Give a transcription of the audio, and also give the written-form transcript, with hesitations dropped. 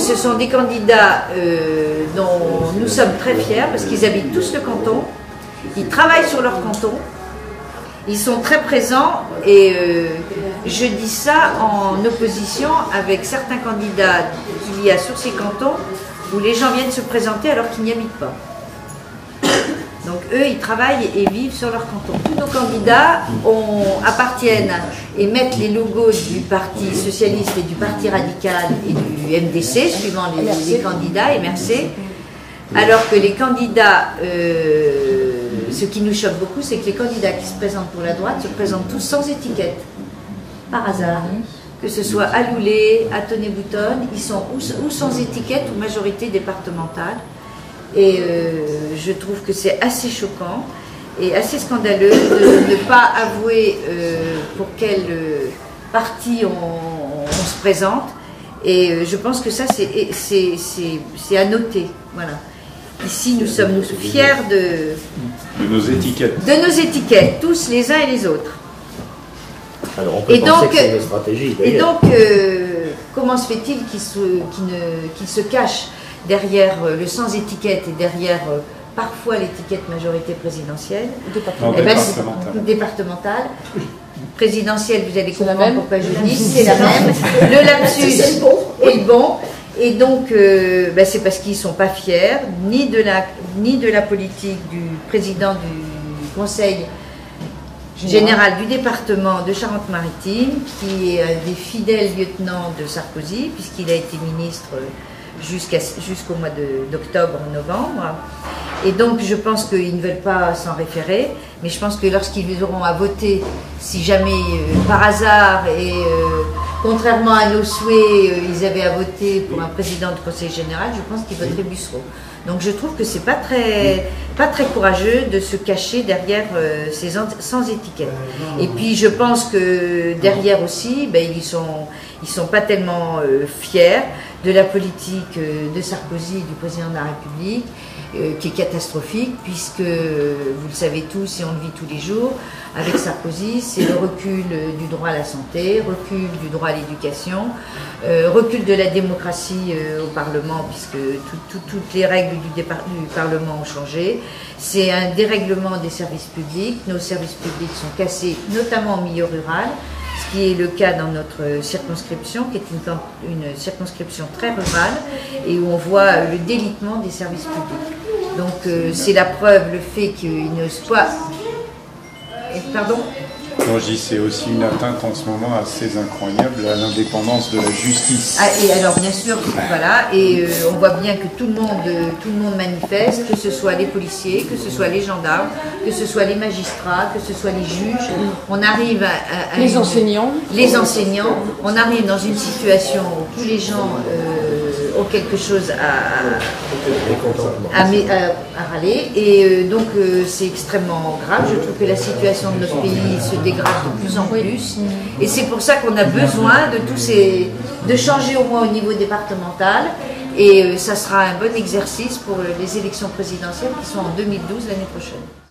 Ce sont des candidats dont nous sommes très fiers parce qu'ils habitent tous le canton, ils travaillent sur leur canton, ils sont très présents et je dis ça en opposition avec certains candidats qu'il y a sur ces cantons où les gens viennent se présenter alors qu'ils n'y habitent pas. Donc eux, ils travaillent et vivent sur leur canton. Tous nos candidats appartiennent et mettent les logos du Parti Socialiste et du Parti Radical et du MDC, suivant les candidats, MRC, alors que les candidats, ce qui nous choque beaucoup, c'est que les candidats qui se présentent pour la droite se présentent tous sans étiquette, par hasard. Que ce soit à Loulé, à Tonnay-Boutonne, ils sont ou sans étiquette ou majorité départementale. Et je trouve que c'est assez choquant et assez scandaleux de ne pas avouer pour quel parti on se présente. Et je pense que ça, c'est à noter. Voilà. Ici, nous sommes fiers de nos étiquettes. De nos étiquettes, tous les uns et les autres. Alors on peut penser que c'est une stratégie. Et donc, comment se fait-il qu'il se cache derrière le sans étiquette et derrière parfois l'étiquette majorité présidentielle, départementale, présidentielle, vous allez comprendre pourquoi je dis, c'est la même, le lapsus est le bon, et donc c'est parce qu'ils ne sont pas fiers ni de la politique du président du conseil général du département de Charente-Maritime, qui est un des fidèles lieutenants de Sarkozy, puisqu'il a été ministre jusqu'au mois d'octobre, novembre. Et donc je pense qu'ils ne veulent pas s'en référer, mais je pense que lorsqu'ils auront à voter, si jamais par hasard et contrairement à nos souhaits, ils avaient à voter pour un président du conseil général, je pense qu'ils voteraient Bussereau. Donc je trouve que c'est pas très courageux de se cacher derrière ces sans étiquette. Et puis je pense que derrière aussi, ils sont pas tellement fiers de la politique de Sarkozy et du président de la République, qui est catastrophique, puisque vous le savez tous et on le vit tous les jours, avec Sarkozy, c'est le recul du droit à la santé, recul du droit à l'éducation, recul de la démocratie au Parlement, puisque toutes les règles du Parlement ont changé. C'est un dérèglement des services publics. Nos services publics sont cassés, notamment au milieu rural, ce qui est le cas dans notre circonscription, qui est une circonscription très rurale, et où on voit le délitement des services publics. Donc c'est la preuve, le fait qu'il ne soit... Pardon ? Non, je dis c'est aussi une atteinte en ce moment assez incroyable à l'indépendance de la justice. Ah, et alors bien sûr, voilà, et on voit bien que tout le monde manifeste, que ce soit les policiers, que ce soit les gendarmes, que ce soit les magistrats, que ce soit les juges. On arrive à les enseignants, on arrive dans une situation où tous les gens ont quelque chose à râler, et donc c'est extrêmement grave. Je trouve que la situation de notre pays se dégrade de plus en plus, et c'est pour ça qu'on a besoin de changer au moins au niveau départemental, et ça sera un bon exercice pour les élections présidentielles qui sont en 2012 l'année prochaine.